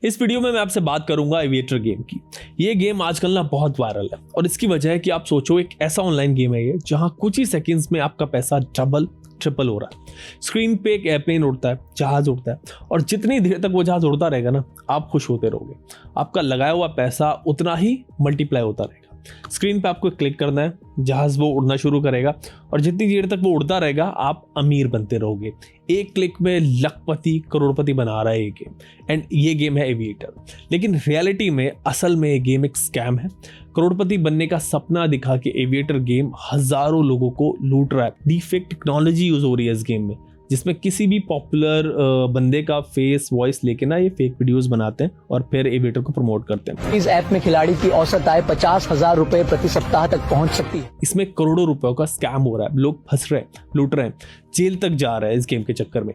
इस वीडियो में मैं आपसे बात करूंगा एविएटर गेम की। ये गेम आजकल ना बहुत वायरल है और इसकी वजह है कि आप सोचो एक ऐसा ऑनलाइन गेम है ये जहां कुछ ही सेकंड्स में आपका पैसा डबल ट्रिपल हो रहा है। स्क्रीन पे एक एयरप्लेन उड़ता है, जहाज उड़ता है और जितनी देर तक वो जहाज उड़ता रहेगा ना आप खुश होते रहोगे। आपका लगाया हुआ पैसा उतना ही मल्टीप्लाई होता रहेगा। स्क्रीन पे आपको क्लिक करना है, जहाज वो उड़ना शुरू करेगा और जितनी देर तक वो उड़ता रहेगा आप अमीर बनते रहोगे। एक क्लिक में लखपति करोड़पति बना रहा है ये गेम। एंड ये गेम है एविएटर। लेकिन रियलिटी में असल में ये गेम एक स्कैम है। करोड़पति बनने का सपना दिखा के एविएटर गेम हजारों लोगों को लूट रहा है। डीफेक टेक्नोलॉजी यूज हो रही है इस गेम में, जिसमें किसी भी पॉपुलर बंदे का फेस वॉइस लेके ना ये फेक वीडियोस बनाते हैं और फिर एविएटर को प्रमोट करते हैं। इस ऐप में खिलाड़ी की औसत आय 50,000 रुपए प्रति सप्ताह तक पहुंच सकती है। इसमें करोड़ों रुपयों का स्कैम हो रहा है। लोग फंस रहे हैं, लूट रहे हैं, जेल तक जा रहे हैं इस गेम के चक्कर में।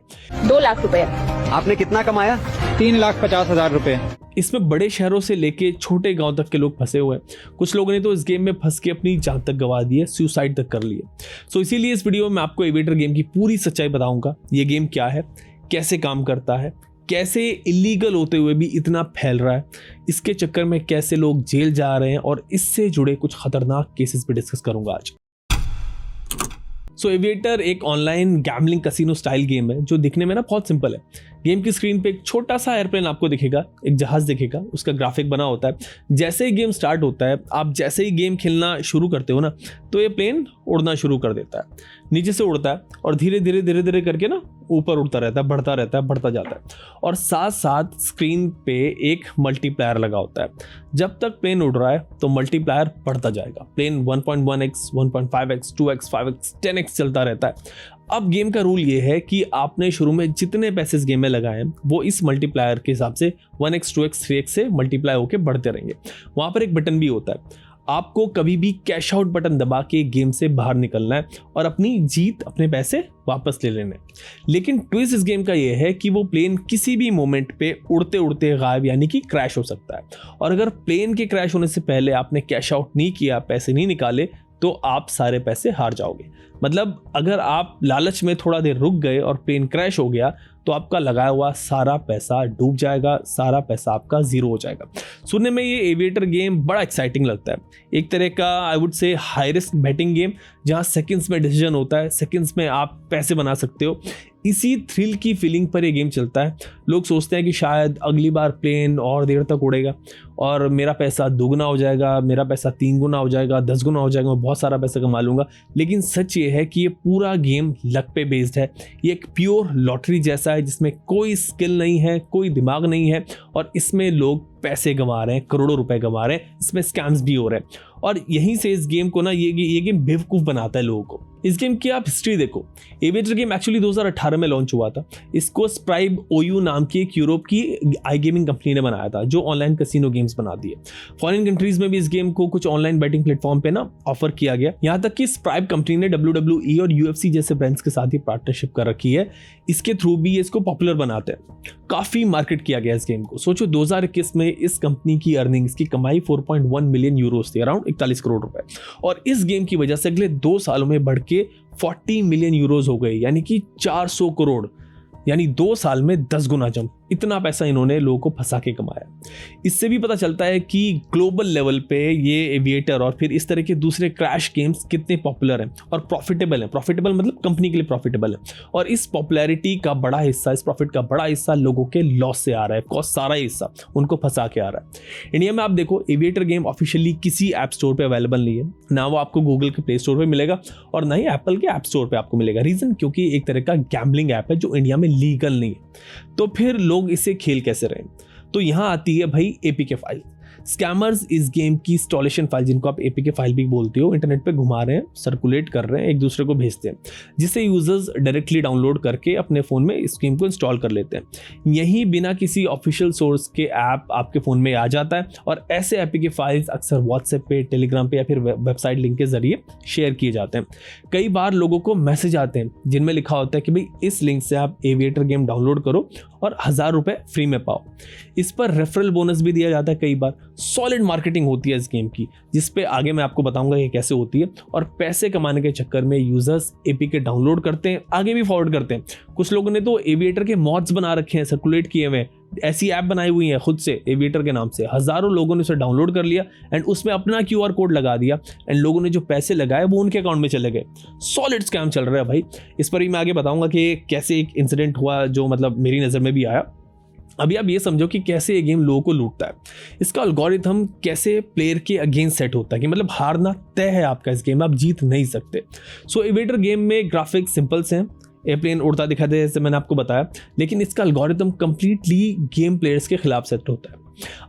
2 लाख रुपए। आपने कितना कमाया? 3,50,000 रुपए। इसमें बड़े शहरों से लेके छोटे गांव तक के लोग फंसे हुए हैं। कुछ लोगों ने तो इस गेम में फंस के अपनी जान तक गंवा दी है, सुसाइड तक कर लिए। सो इसीलिए इस वीडियो में मैं आपको एविएटर गेम की पूरी सच्चाई बताऊंगा। ये गेम क्या है, कैसे काम करता है, कैसे इलीगल होते हुए भी इतना फैल रहा है, इसके चक्कर में कैसे लोग जेल जा रहे हैं और इससे जुड़े कुछ खतरनाक केसेस भी डिस्कस करूंगा आज। सो एविएटर एक online gambling casino style game है जो दिखने में ना बहुत सिंपल है। गेम की स्क्रीन पे एक छोटा सा एयरप्लेन आपको दिखेगा, एक जहाज दिखेगा, उसका ग्राफिक बना होता है। जैसे ही गेम स्टार्ट होता है, आप जैसे ही गेम खेलना शुरू करते हो ना तो ये प्लेन उड़ना शुरू कर देता है। नीचे से उड़ता है और धीरे धीरे करके ना ऊपर उड़ता रहता है, बढ़ता जाता है और साथ साथ स्क्रीन पे एक मल्टीप्लायर लगा होता है। जब तक प्लेन उड़ रहा है तो मल्टीप्लायर बढ़ता जाएगा। Plane 1.1x, 1.5x, 2x, 5x, 10x चलता रहता है। अब गेम का रूल ये है कि आपने शुरू में जितने पैसे इस गेम में लगाए हैं वो इस मल्टीप्लायर के हिसाब से 1x, 2x, 3x से मल्टीप्लाई होकर बढ़ते रहेंगे। वहां पर एक बटन भी होता है। आपको कभी भी कैश आउट बटन दबा के गेम से बाहर निकलना है और अपनी जीत, अपने पैसे वापस ले लेने। लेकिन ट्विस्ट इस गेम का ये है कि वो प्लेन किसी भी मोमेंट पे उड़ते उड़ते गायब यानी कि क्रैश हो सकता है। और अगर प्लेन के क्रैश होने से पहले आपने कैश आउट नहीं किया, पैसे नहीं निकाले, तो आप सारे पैसे हार जाओगे। मतलब अगर आप लालच में थोड़ा देर रुक गए और प्लेन क्रैश हो गया तो आपका लगाया हुआ सारा पैसा डूब जाएगा, सारा पैसा आपका जीरो हो जाएगा। सुनने में ये एविएटर गेम बड़ा एक्साइटिंग लगता है। एक तरह का I would say high risk betting game जहां सेकंड्स में डिसीजन होता है, सेकंड्स में आप पैसे बना सकते हो। इसी थ्रिल की फीलिंग पर ये गेम चलता है। लोग सोचते हैं कि शायद अगली बार प्लेन और देर तक उड़ेगा और मेरा पैसा दोगुना हो जाएगा, मेरा पैसा 3 गुना हो जाएगा, 10 गुना हो जाएगा, मैं बहुत सारा पैसा कमा लूंगा। लेकिन सच ये है कि ये पूरा गेम लक पे बेस्ड है। ये एक प्योर लॉटरी जैसा है जिसमें कोई स्किल नहीं है, कोई दिमाग नहीं है और इसमें लोग पैसे गंवा रहे हैं, करोड़ों रुपए गंवा रहे हैं। इसमें स्कैम्स भी हो रहे हैं और यहीं से इस गेम को ना ये गेम बेवकूफ बनाता है लोगों को। इस गेम की आप हिस्ट्री देखो। एविएटर गेम एक्चुअली 2018 में लॉन्च हुआ था। इसको स्प्राइब ओयू नाम की एक यूरोप की आई गेमिंग कंपनी ने बनाया था जो ऑनलाइन कैसीनो गेम्स बनाती है। फॉरेन कंट्रीज में भी इस गेम को कुछ ऑनलाइन बैटिंग प्लेटफॉर्म पे ना ऑफर किया गया। यहाँ तक कि स्प्राइब कंपनी ने WWE और UFC जैसे ब्रांड्स के साथ ही पार्टनरशिप कर रखी है। इसके थ्रू भी इसको पॉपुलर बनाते हैं। काफी मार्केट किया गया इस गेम को। सोचो 2021 में इस कंपनी की अर्निंग्स की कमाई 4.1 मिलियन यूरोस थी, अराउंड 41 करोड़ रुपए। और इस गेम की वजह से अगले 2 सालों में बढ़ के 40 मिलियन यूरोस हो गए, यानी कि 400 करोड़, यानी 2 साल में 10 गुना जंप। इतना पैसा इन्होंने लोगों को फंसा के कमाया। इससे भी पता चलता है कि ग्लोबल लेवल पे ये एविएटर और फिर इस तरह के दूसरे क्रैश गेम्स कितने पॉपुलर हैं और प्रॉफिटेबल हैं। प्रॉफिटेबल मतलब कंपनी के लिए प्रॉफिटेबल है। और इस पॉपुलैरिटी का बड़ा हिस्सा, इस प्रॉफिट का बड़ा हिस्सा लोगों के लॉस से आ रहा है। कॉस्ट सारा हिस्सा उनको फंसा के आ रहा है। इंडिया में आप देखो एविएटर गेम ऑफिशियली किसी ऐप स्टोर पे अवेलेबल नहीं है। ना वो आपको गूगल के प्ले स्टोर पे मिलेगा और ना ही एप्पल के ऐप स्टोर पे आपको मिलेगा। रीजन क्योंकि एक तरह का गैम्बलिंग ऐप है जो इंडिया में लीगल नहीं है। तो फिर लोग इसे खेल कैसे रहे? तो यहां आती है भाई एपीके फाइल। स्कैमर्स इस गेम की इंस्टॉलेशन फाइल, जिनको आप एपीके फाइल भी बोलते हो, इंटरनेट पे घुमा रहे हैं, सर्कुलेट कर रहे हैं, एक दूसरे को भेजते हैं, जिसे यूजर्स डायरेक्टली डाउनलोड करके अपने फोन में इस गेम को इंस्टॉल कर लेते हैं। यही बिना किसी ऑफिशियल सोर्स के ऐप आपके फोन में आ जाता है और ऐसे एपीके फाइल्स अक्सर व्हाट्सएप पे, टेलीग्राम पे या फिर वेबसाइट लिंक के जरिए शेयर किए जाते हैं। कई बार लोगों को मैसेज आते हैं जिनमें लिखा होता है कि भाई इस लिंक से आप एविएटर गेम डाउनलोड करो और 1000 रुपए फ्री में पाओ। इस पर रेफरल बोनस भी दिया जाता है कई बार। सॉलिड मार्केटिंग होती है इस गेम की, जिस पे आगे मैं आपको बताऊंगा ये कैसे होती है। और पैसे कमाने के चक्कर में यूजर्स एपीके डाउनलोड करते हैं, आगे भी फॉरवर्ड करते हैं। कुछ लोगों ने तो एविएटर के मॉड्स बना रखे हैं, सर्कुलेट किए हुए, ऐसी ऐप बनाई हुई है खुद से एविएटर के नाम से। हजारों लोगों ने उसे डाउनलोड कर लिया एंड उसमें अपना QR कोड लगा दिया एंड लोगों ने जो पैसे लगाए वो उनके अकाउंट में चले गए। सॉलिड स्कैम चल रहा है भाई। इस पर ही मैं आगे बताऊंगा कि कैसे एक इंसिडेंट हुआ जो मतलब मेरी नज़र में भी आया। अभी आप ये समझो कि कैसे ये गेम लोगों को लूटता है, इसका एल्गोरिथम कैसे प्लेयर के अगेंस्ट सेट होता है कि मतलब हारना तय है आपका, इस गेम में आप जीत नहीं सकते। सो एविएटर गेम में ग्राफिक्स सिंपल से हैं, एयरप्लेन उड़ता दिखाते हैं जैसे मैंने आपको बताया, लेकिन इसका एल्गोरिथम कंप्लीटली गेम प्लेयर्स के खिलाफ सेट होता है।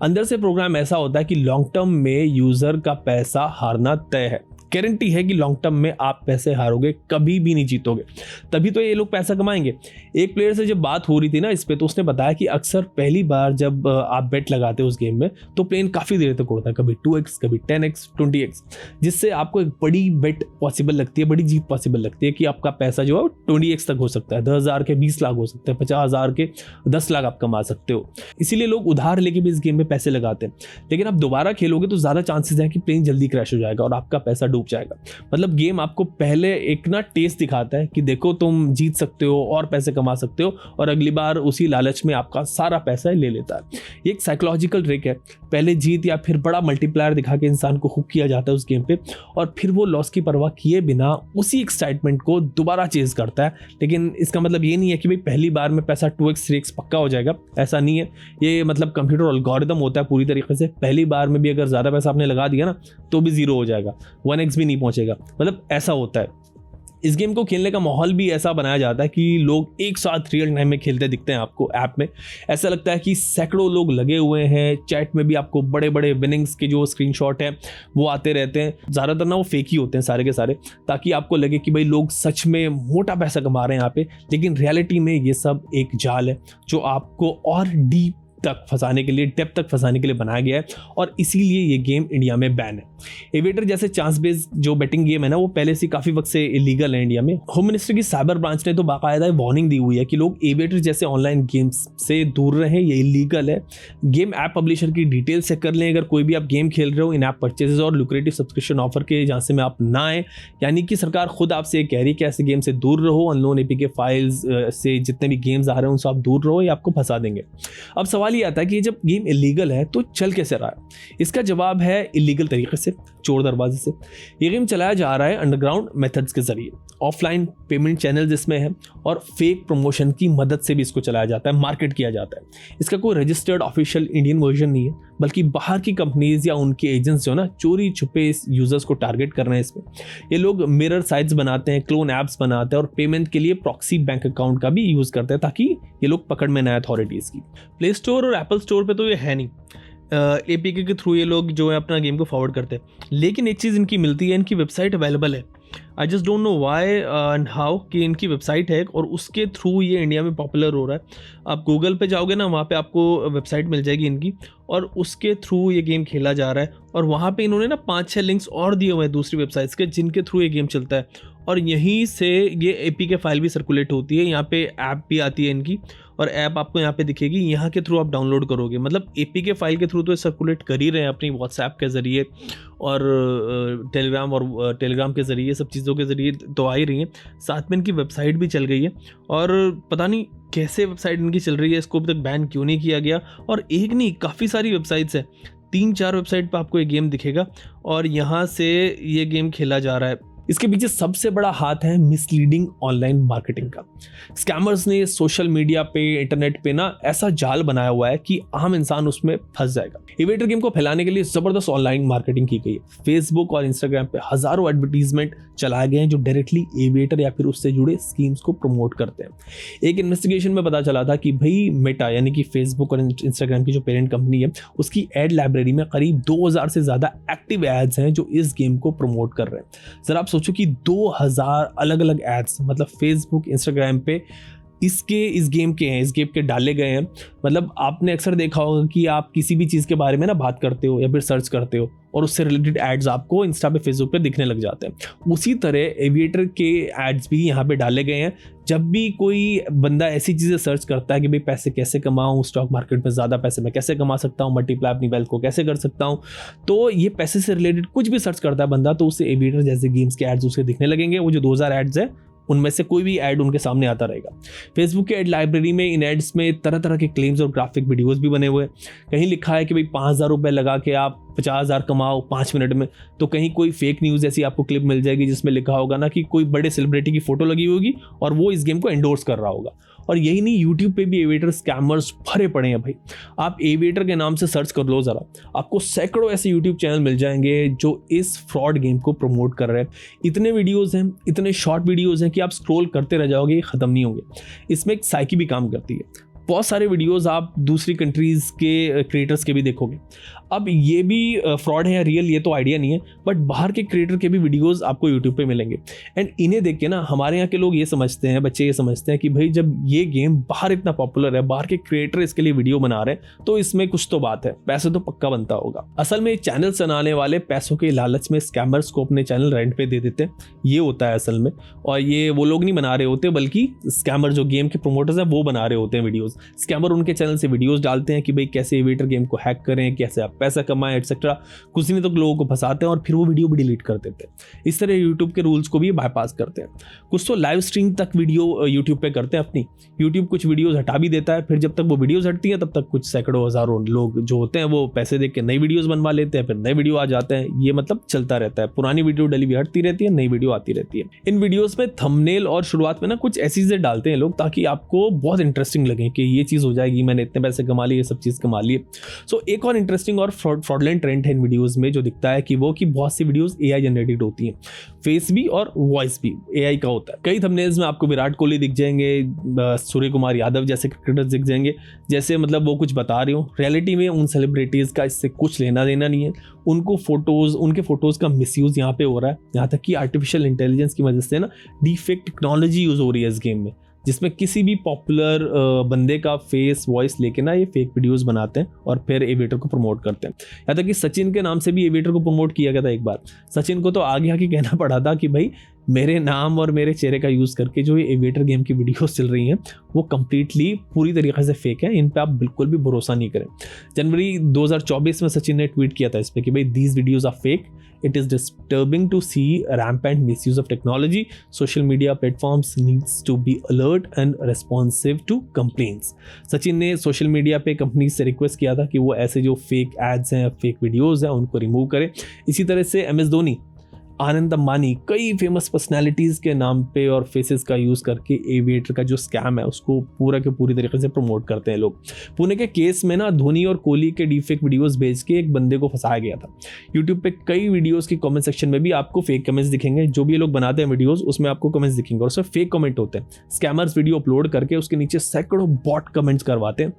अंदर से प्रोग्राम ऐसा होता है कि लॉन्ग टर्म में यूजर का पैसा हारना तय है। गारंटी है कि लॉन्ग टर्म में आप पैसे हारोगे, कभी भी नहीं जीतोगे, तभी तो ये लोग पैसा कमाएंगे। एक प्लेयर से जब बात हो रही थी ना इस पे, तो उसने बताया कि अक्सर पहली बार जब आप बेट लगाते हो उस गेम में तो प्लेन काफ़ी देर तक उड़ता है, कभी 2x कभी 10x 20x, जिससे आपको एक बड़ी बेट पॉसिबल लगती है, बड़ी जीत पॉसिबल लगती है कि आपका पैसा जो है 20x तक हो सकता है, 10,000 के 20 लाख हो सकते हैं, 50,000 के 10 लाख आप कमा सकते हो। इसीलिए लोग उधार लेके भी इस गेम में पैसे लगाते हैं। लेकिन आप दोबारा खेलोगे तो ज़्यादा चांसेस हैं कि प्लेन जल्दी क्रैश हो जाएगा और आपका पैसा डूब जाएगा। मतलब गेम आपको पहले एक ना टेस्ट दिखाता है कि देखो तुम जीत सकते हो और पैसे कमा सकते हो, और अगली बार उसी लालच में आपका सारा पैसा ले लेता है। ये एक साइकोलॉजिकल ट्रिक है, पहले जीत या फिर बड़ा मल्टीप्लायर दिखा के इंसान को हुक किया जाता है उस गेम पे, और फिर वो लॉस की परवाह किए बिना उसी एक्साइटमेंट को दोबारा चेज करता है। लेकिन इसका मतलब ये नहीं है कि भाई पहली बार में पैसा 2x 3x पक्का हो जाएगा, ऐसा नहीं है। ये मतलब कंप्यूटर एल्गोरिथम होता है पूरी तरीके से, पहली बार में भी अगर ज़्यादा पैसा आपने लगा दिया ना तो भी 0 हो जाएगा, 1x भी नहीं पहुंचेगा, मतलब ऐसा होता है। इस गेम को खेलने का माहौल भी ऐसा बनाया जाता है कि लोग एक साथ रियल टाइम में खेलते दिखते हैं आपको ऐप में। ऐसा लगता है कि सैकड़ों लोग लगे हुए हैं, चैट में भी आपको बड़े बड़े विनिंग्स के जो स्क्रीनशॉट हैं वो आते रहते हैं। ज़्यादातर ना वो फेक ही होते हैं सारे के सारे, ताकि आपको लगे कि भाई लोग सच में मोटा पैसा कमा रहे हैं यहाँ पे, लेकिन रियलिटी में ये सब एक जाल है जो आपको और डीप तक फंसाने के लिए, डेप्थ तक फंसाने के लिए बनाया गया है, और इसीलिए ये गेम इंडिया में बैन है। एविएटर जैसे चांस बेस्ड जो बेटिंग गेम है ना, वो पहले से काफ़ी वक्त से इलीगल है इंडिया में। होम मिनिस्ट्री की साइबर ब्रांच ने तो बाकायदा वार्निंग दी हुई है कि लोग एविएटर जैसे ऑनलाइन गेम्स से दूर रहें, ये इलीगल है। गेम ऐप पब्लिशर की डिटेल चेक कर लें अगर कोई भी आप गेम खेल रहे हो, इन ऐप परचेजेस और लुक्रेटिव सब्सक्रिप्शन ऑफर के जहाँ से में आप ना आए। यानी कि सरकार खुद आपसे कह रही है कि ऐसे गेम से दूर रहो, अननोन एपीके फाइल्स से जितने भी गेम्स आ रहे हैं उनसे आप दूर रहो, ये आपको फंसा देंगे। अब सवाल ये आता है कि जब गेम इलीगल है तो चल कैसे रहा है? इसका जवाब है इलीगल तरीके से, चोर दरवाजे से। ये गेम चलाया जा रहा है अंडरग्राउंड मेथड्स के जरिए, ऑफलाइन पेमेंट चैनल इसमें है, और फेक प्रमोशन की मदद से भी इसको चलाया जाता है, मार्केट किया जाता है। इसका कोई रजिस्टर्ड ऑफिशियल इंडियन वर्जन नहीं है, बल्कि बाहर की कंपनीज या उनके एजेंट्स जो ना चोरी छुपे इस यूजर्स को टारगेट कर रहे हैं। इसमें ये लोग मिरर साइट्स बनाते हैं, क्लोन ऐप्स बनाते हैं और पेमेंट के लिए प्रॉक्सी बैंक अकाउंट का भी यूज करते हैं ताकि ये लोग पकड़ में न आए अथॉरिटीज की। प्ले स्टोर और एप्पल स्टोर पे तो ये है नहीं, एपीके के थ्रू ये लोग जो है अपना गेम को फॉरवर्ड करते हैं। लेकिन एक चीज़ इनकी मिलती है, इनकी वेबसाइट अवेलेबल है। I just don't know why and how, कि इनकी वेबसाइट है और उसके थ्रू ये इंडिया में पॉपुलर हो रहा है। आप गूगल पे जाओगे ना, वहाँ पे आपको वेबसाइट मिल जाएगी इनकी, और उसके थ्रू ये गेम खेला जा रहा है। और वहाँ पे इन्होंने ना 5-6 लिंक्स और दिए हुए हैं दूसरी वेबसाइट्स के, जिनके थ्रू ये गेम चलता है, और यहीं से ये एपीके फाइल भी सर्कुलेट होती है। यहाँ पे ऐप भी आती है इनकी, और ऐप आपको यहाँ पे दिखेगी, यहाँ के थ्रू आप डाउनलोड करोगे। मतलब एपीके फाइल के थ्रू तो सर्कुलेट कर ही रहे हैं अपनी व्हाट्सएप के ज़रिए और टेलीग्राम के ज़रिए, सब चीज़ों के ज़रिए तो आ ही रही हैं। साथ में इनकी वेबसाइट भी चल गई है, और पता नहीं कैसे वेबसाइट इनकी चल रही है, इसको अभी तक बैन क्यों नहीं किया गया। और एक नहीं, काफ़ी सारी वेबसाइट्स हैं, 3-4 वेबसाइट पर आपको ये गेम दिखेगा, और यहाँ से ये गेम खेला जा रहा है। इसके पीछे सबसे बड़ा हाथ है मिसलीडिंग ऑनलाइन मार्केटिंग का। स्कैमर्स ने सोशल मीडिया पे, इंटरनेट पे ना ऐसा जाल बनाया हुआ है कि आम इंसान उसमें फंस जाएगा। एविएटर गेम को फैलाने के लिए जबरदस्त ऑनलाइन मार्केटिंग की गई है। फेसबुक और इंस्टाग्राम पे हजारों एडवर्टीजमेंट चलाए गए हैं जो डायरेक्टली एविएटर या फिर उससे जुड़े स्कीम्स को प्रमोट करते हैं। एक इन्वेस्टिगेशन में पता चला था कि भाई मेटा यानी कि फेसबुक और इंस्टाग्राम की जो पेरेंट कंपनी है, उसकी एड लाइब्रेरी में करीब 2000 से ज़्यादा एक्टिव एड्स हैं जो इस गेम को प्रमोट कर रहे हैं। जरा आप सोचो कि 2000 अलग अलग एड्स, मतलब फेसबुक, इंस्टाग्राम पे इस गेम के हैं, इस गेम के डाले गए हैं। मतलब आपने अक्सर देखा होगा कि आप किसी भी चीज़ के बारे में ना बात करते हो या फिर सर्च करते हो और उससे रिलेटेड एड्स आपको इंस्टा पे, फेसबुक पे दिखने लग जाते हैं। उसी तरह एविएटर के एड्स भी यहाँ पे डाले गए हैं। जब भी कोई बंदा ऐसी चीज़ें सर्च करता है कि भाई पैसे कैसे कमाऊँ, स्टॉक मार्केट में ज़्यादा पैसे मैं कैसे कमा सकता हूँ, मल्टीप्लाई अपनी वेल्थ को कैसे कर सकता हूँ, तो ये पैसे से रिलेटेड कुछ भी सर्च करता है बंदा, तो उससे एविएटर जैसे गेम्स के एड्स उसके दिखने लगेंगे। वो जो 2000 एड्स है उनमें से कोई भी ऐड उनके सामने आता रहेगा। फेसबुक के ऐड लाइब्रेरी में इन एड्स में तरह तरह के क्लेम्स और ग्राफिक वीडियोस भी बने हुए हैं। कहीं लिखा है कि भाई 5000 रुपये लगा के आप 50,000 कमाओ 5 मिनट में, तो कहीं कोई फेक न्यूज़ ऐसी आपको क्लिप मिल जाएगी जिसमें लिखा होगा ना कि कोई बड़े सेलिब्रिटी की फोटो लगी होगी और वो इस गेम को एंडोर्स कर रहा होगा। और यही नहीं, यूट्यूब पे भी एविएटर स्कैमर्स भरे पड़े हैं भाई। आप एविएटर के नाम से सर्च कर लो ज़रा, आपको सैकड़ों ऐसे यूट्यूब चैनल मिल जाएंगे जो इस फ्रॉड गेम को प्रमोट कर रहे हैं। इतने वीडियोज़ हैं, इतने शॉर्ट वीडियोज़ हैं कि आप स्क्रॉल करते रह जाओगे, ये ख़त्म नहीं होंगे। इसमें एक साइकी भी काम करती है। बहुत सारे वीडियोस आप दूसरी कंट्रीज़ के क्रिएटर्स के भी देखोगे। अब ये भी फ्रॉड है या रियल, ये तो आइडिया नहीं है, बट बाहर के क्रिएटर के भी वीडियोस आपको यूट्यूब पे मिलेंगे। एंड इन्हें देख के ना हमारे यहाँ के लोग ये समझते हैं, बच्चे ये समझते हैं कि भाई जब ये गेम बाहर इतना पॉपुलर है, बाहर के क्रिएटर इसके लिए वीडियो बना रहे हैं, तो इसमें कुछ तो बात है, पैसे तो पक्का बनता होगा। असल में चैनल बनाने वाले पैसों के लालच में स्कैमर्स को अपने चैनल रेंट पे दे देते हैं, ये होता है असल में। और ये वो लोग नहीं बना रहे होते, बल्कि स्कैमर जो गेम के प्रोमोटर्स हैं वो बना रहे होते हैं वीडियोज़। स्कैमर उनके चैनल से वीडियोज़ डालते हैं कि भाई कैसे एविएटर गेम को हैक करें, कैसे आप पैसा कमाएं, एटसेट्रा। कुछ नहीं तो लोगों को फंसाते हैं और फिर वो वीडियो भी डिलीट कर देते हैं। इस तरह यूट्यूब के रूल्स को भी बाईपास करते हैं। कुछ तो लाइव स्ट्रीम तक वीडियो यूट्यूब पे करते हैं अपनी। यूट्यूब कुछ वीडियोस हटा भी देता है, फिर जब तक वो वीडियोस हटती हैं तब तक कुछ सैकड़ों हज़ारों लोग जो होते हैं वो पैसे दे के नई वीडियोस बनवा लेते हैं, फिर नए वीडियो आ जाते हैं। ये मतलब चलता रहता है, पुरानी वीडियो डली भी हटती रहती है, नई वीडियो आती रहती है। इन वीडियोस में थंबनेल और शुरुआत में ना कुछ ऐसी चीज़ें डालते हैं लोग ताकि आपको बहुत इंटरेस्टिंग लगे कि ये चीज़ हो जाएगी, मैंने इतने पैसे कमा लिए, ये सब चीज़ कमा लिए। सो एक और इंटरेस्टिंग और फ्रॉडलेंट ट्रेंड है इन वीडियोस में जो दिखता है कि बहुत सी वीडियोस एआई जनरेटेड होती हैं। फेस भी और वॉइस भी एआई का होता है। कई थंबनेल्स में आपको विराट कोहली दिख जाएंगे, सूर्य कुमार यादव जैसे क्रिकेटर्स दिख जाएंगे, जैसे मतलब वो कुछ बता रहे हो। रियलिटी में उन सेलिब्रिटीज़ का इससे कुछ लेना देना नहीं है। उनके फोटोज़ का मिसयूज़ यहाँ पे हो रहा है। यहाँ तक कि आर्टिफिशियल इंटेलिजेंस की वजह से ना डीफेक टेक्नोलॉजी यूज़ हो रही है इस गेम में, जिसमें किसी भी पॉपुलर बंदे का फेस वॉइस लेके ना ये फेक वीडियोस बनाते हैं और फिर एविएटर को प्रमोट करते हैं। यहाँ तक कि सचिन के नाम से भी एविएटर को प्रमोट किया गया था एक बार। सचिन को तो आगे आके कहना पड़ा था कि भाई मेरे नाम और मेरे चेहरे का यूज़ करके जो ये एविएटर गेम की वीडियोस चल रही हैं वो कंप्लीटली पूरी तरीके से फेक है, इन पे आप बिल्कुल भी भरोसा नहीं करें। जनवरी 2024 में सचिन ने ट्वीट किया था इस पे कि भाई these videos are fake, it is disturbing to see rampant misuse of technology. Social media platforms needs to be alert and responsive to complaints. Sachin ने सोशल मीडिया पे कंपनी से रिक्वेस्ट किया था कि वो ऐसे जो फेक एड्स हैं, फेक वीडियोस हैं, उनको रिमूव करें। इसी तरह से MS धोनी, आनंद अंबानी, कई फेमस पर्सनालिटीज़ के नाम पे और फेसेस का यूज़ करके एविएटर का जो स्कैम है उसको पूरा के पूरी तरीके से प्रमोट करते हैं लोग। पुणे के केस में ना धोनी और कोहली के डीफेक वीडियोस भेज के एक बंदे को फंसाया गया था। यूट्यूब पे कई वीडियोस की कमेंट सेक्शन में भी आपको फेक कमेंट्स दिखेंगे। जो भी ये लोग बनाते हैं वीडियोस उसमें आपको कमेंट्स दिखेंगे और उसमें फेक कमेंट होते हैं। स्कैमर्स वीडियो अपलोड करके उसके नीचे सैकड़ों बॉट कमेंट्स करवाते हैं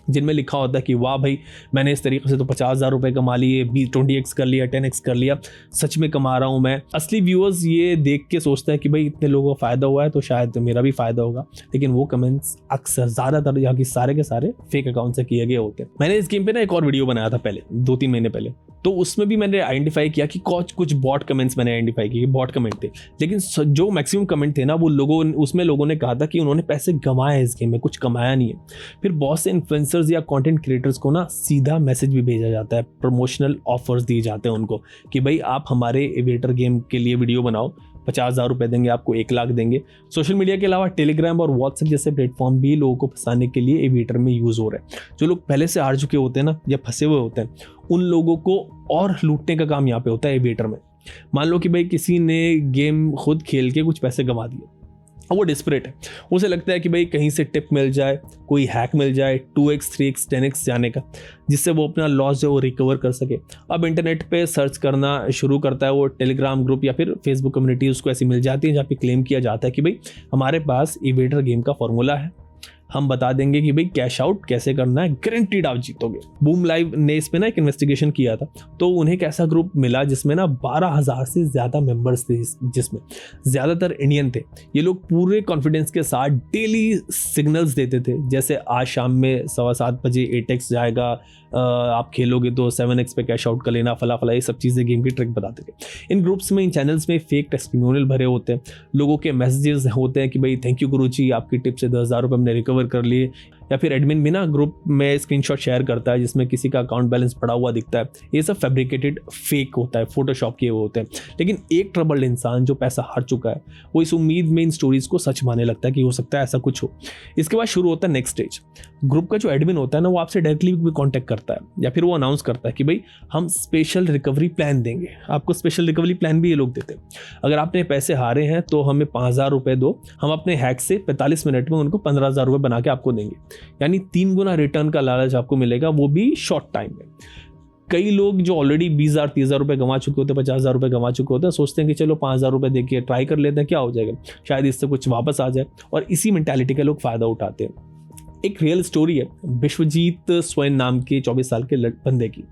जिनमें लिखा होता है कि वाह भाई मैंने इस तरीके से तो 50,000 रुपये कमा लिए, 20x कर लिया, 10x कर लिया, सच में कमा रहा हूँ मैं। असली व्यूअर्स ये देख के सोचता है कि भाई इतने लोगों को फ़ायदा हुआ है तो शायद मेरा भी फ़ायदा होगा, लेकिन वो कमेंट्स अक्सर ज़्यादातर यहाँ की सारे के सारे फेक अकाउंट से किए गए होते हैं। मैंने इस गेम पे ना एक और वीडियो बनाया था पहले 2-3 महीने पहले, तो उसमें भी मैंने आइडेंटिफाई किया कि कुछ बॉट कमेंट्स मैंने आइडेंटिफाई किए, बॉट कमेंट थे, लेकिन जो मैक्सिमम कमेंट थे ना वो लोगों ने कहा था कि उन्होंने पैसे कमाए इस गेम में, कुछ कमाया नहीं है। फिर बहुत से इन्फ्लुएंसर्स या कंटेंट क्रिएटर्स को ना सीधा मैसेज भी भेजा जाता है, प्रमोशनल ऑफर्स दिए जाते हैं उनको कि भाई आप हमारे एविएटर गेम के लिए वीडियो बनाओ, 50,000 रुपये देंगे आपको, 1 लाख देंगे। सोशल मीडिया के अलावा टेलीग्राम और व्हाट्सएप जैसे प्लेटफॉर्म भी लोगों को फंसाने के लिए एविएटर में यूज़ हो रहे हैं। जो लोग पहले से हार चुके होते हैं ना या फंसे हुए होते हैं उन लोगों को और लूटने का काम यहाँ पे होता है एविएटर में। मान लो कि भाई किसी ने गेम खुद खेल के कुछ पैसे गंवा दिए और वो डिस्परेट है, उसे लगता है कि भाई कहीं से टिप मिल जाए, कोई हैक मिल जाए 2x 3x 10x जाने का, जिससे वो अपना लॉस जो वो रिकवर कर सके। अब इंटरनेट पे सर्च करना शुरू करता है, वो टेलीग्राम ग्रुप या फिर फेसबुक कम्युनिटी उसको ऐसी मिल जाती है जहाँ पे क्लेम किया जाता है कि भाई हमारे पास एविएटर गेम का फॉर्मूला है, हम बता देंगे कि भाई कैश आउट कैसे करना है, गारंटीड आप जीतोगे। बूम लाइव ने इस पे ना एक इन्वेस्टिगेशन किया था, तो उन्हें एक ऐसा ग्रुप मिला जिसमें ना 12,000 से ज़्यादा मेंबर्स थे, जिसमें ज़्यादातर इंडियन थे। ये लोग पूरे कॉन्फिडेंस के साथ डेली सिग्नल्स देते थे, जैसे आज शाम में 7:15 बजे 8x जाएगा, आप खेलोगे तो 7x पे कैश आउट कर लेना, फला फला, ये सब चीज़ें गेम की ट्रिक बताते थे। इन ग्रुप्स में, इन चैनल्स में फेक टेस्टिमोनियल भरे होते हैं, लोगों के मैसेजेस होते हैं कि भाई थैंक यू गुरुजी, आपकी टिप से 10,000 रुपये हमने रिकवर कर लिए। या फिर एडमिन भी ना ग्रुप में स्क्रीनशॉट शेयर करता है जिसमें किसी का अकाउंट बैलेंस पड़ा हुआ दिखता है। ये सब फैब्रिकेटेड फेक होता है, फोटोशॉप किए हुए होते हैं। लेकिन एक ट्रबल्ड इंसान जो पैसा हार चुका है, वो इस उम्मीद में इन स्टोरीज को सच मानने लगता है कि हो सकता है ऐसा कुछ हो। इसके बाद शुरू होता है नेक्स्ट स्टेज। ग्रुप का जो एडमिन होता है ना, वो आपसे डायरेक्टली भी कॉन्टैक्ट करता है, या फिर वो अनाउंस करता है कि भाई हम स्पेशल रिकवरी प्लान देंगे आपको। स्पेशल रिकवरी प्लान भी ये लोग देते हैं। अगर आपने पैसे हारे हैं तो हमें 5,000 रुपये दो, हम अपने हैक से 45 मिनट में उनको 15,000 रुपये बना के आपको देंगे। यानी 3 गुना रिटर्न का लालच आपको मिलेगा, वो भी शॉर्ट टाइम में। कई लोग जो ऑलरेडी 20,000 30,000 रुपये कमा चुके होते हैं, 50,000 रुपये कमा चुके होते हैं, सोचते हैं कि चलो 5,000 रुपये देके ट्राई कर लेते हैं, क्या हो जाएगा, शायद इससे कुछ वापस आ जाए, और इसी मेंटालिटी के लोग फ़ायदा उठाते हैं। एक रियल स्टोरी है विश्वजीत स्वयं नाम के 24 साल के बंदे की।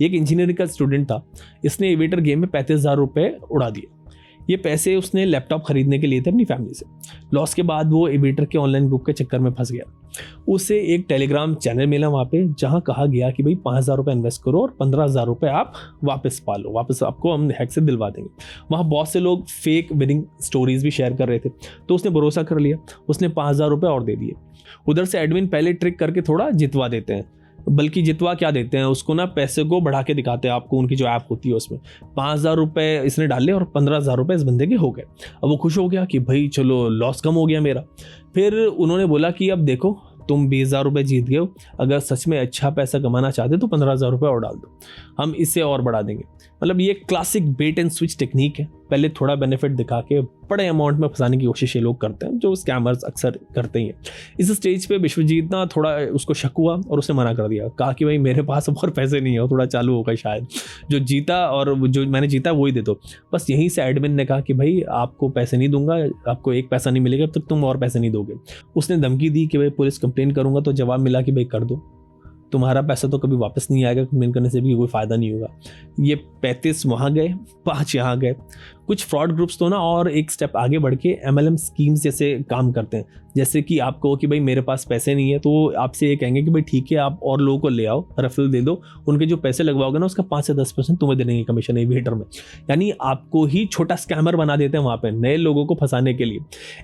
एक इंजीनियरिंग का स्टूडेंट था। इसने एविएटर गेम में 35,000 रुपये उड़ा दिए। ये पैसे उसने लैपटॉप खरीदने के लिए थे अपनी फैमिली से। लॉस के बाद वो एविएटर के ऑनलाइन ग्रुप के चक्कर में फंस गया। उसे एक टेलीग्राम चैनल मिला वहाँ पे, जहाँ कहा गया कि भाई 5,000 रुपये इन्वेस्ट करो और 15,000 रुपये आप वापस पा लो, वापस आपको हम हैक से दिलवा देंगे। वहाँ बहुत से लोग फेक विनिंग स्टोरीज भी शेयर कर रहे थे, तो उसने भरोसा कर लिया। उसने 5,000 रुपये और दे दिए। उधर से एडमिन पहले ट्रिक करके थोड़ा जितवा देते हैं, बल्कि जितवा क्या देते हैं उसको ना, पैसे को बढ़ा के दिखाते हैं आपको। उनकी जो ऐप होती है उसमें 5,000 रुपये इसने डाले और 15,000 रुपये इस बंदे के हो गए। अब वो खुश हो गया कि भाई चलो लॉस कम हो गया मेरा। फिर उन्होंने बोला कि अब देखो तुम 20,000 रुपये जीत गए हो, अगर सच में अच्छा पैसा कमाना चाहते हो तो 15,000 रुपये और डाल दो, हम इससे और बढ़ा देंगे। मतलब ये classic bait and switch technique है। पहले थोड़ा बेनिफिट दिखा के बड़े अमाउंट में फंसाने की कोशिश ये लोग करते हैं, जो स्कैमर्स अक्सर करते ही हैं। इस स्टेज पे विश्वजीत ना थोड़ा उसको शक हुआ और उसने मना कर दिया, कहा कि भाई मेरे पास और पैसे नहीं है, थोड़ा चालू होगा शायद, जो जीता और जो मैंने जीता वही दे दो। बस यहीं से एडमिन ने कहा कि भाई आपको पैसे नहीं दूंगा, आपको एक पैसा नहीं मिलेगा तब तुम और पैसे नहीं दोगे। उसने धमकी दी कि भाई पुलिस कंप्लेन करूंगा, तो जवाब मिला कि भाई कर दो, तुम्हारा पैसा तो कभी वापस नहीं आएगा, कंप्लेन करने से भी कोई फ़ायदा नहीं होगा। ये 35 वहाँ गए, 5 यहाँ गए। कुछ फ्रॉड ग्रुप्स तो ना और एक स्टेप आगे बढ़ के MLM स्कीम्स जैसे काम करते हैं। जैसे कि आप कहो कि भाई मेरे पास पैसे नहीं है, तो आपसे ये कहेंगे कि भाई ठीक है आप और लोगों को ले आओ, रेफरल दे दो, उनके जो पैसे लगवाओगे ना उसका 5 से 10% तुम्हें देने की कमीशन एविएटर में। यानी आपको ही छोटा स्कैमर बना देते हैं वहाँ पे, नए लोगों को फंसाने के लिए।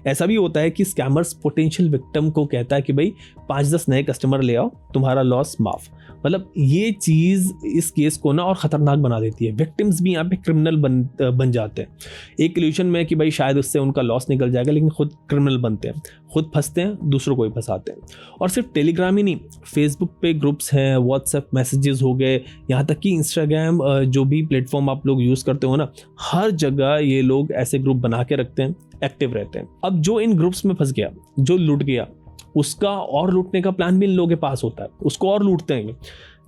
ऐसा भी होता है कि स्कैमर्स पोटेंशियल विक्टिम को कहता है कि भाई 5-10 नए कस्टमर ले आओ, तुम्हारा लॉस माफ। मतलब ये चीज़ इस केस को ना और ख़तरनाक बना देती है। विक्टिम्स भी यहाँ पे क्रिमिनल बन जाते हैं। एक इल्यूशन में कि भाई शायद उससे उनका लॉस निकल जाएगा, लेकिन खुद क्रिमिनल बनते हैं, खुद फंसते हैं, दूसरों को भी फंसाते हैं। और सिर्फ टेलीग्राम ही नहीं, फेसबुक पे ग्रुप्स हैं, व्हाट्सएप मैसेजेस हो गए, यहाँ तक कि इंस्टाग्राम, जो भी प्लेटफॉर्म आप लोग यूज़ करते हो ना, हर जगह ये लोग ऐसे ग्रुप बना के रखते हैं, एक्टिव रहते हैं। अब जो इन ग्रुप्स में फंस गया, जो लूट गया, उसका और लूटने का प्लान भी इन लोगों के पास होता है, उसको और लूटते हैं।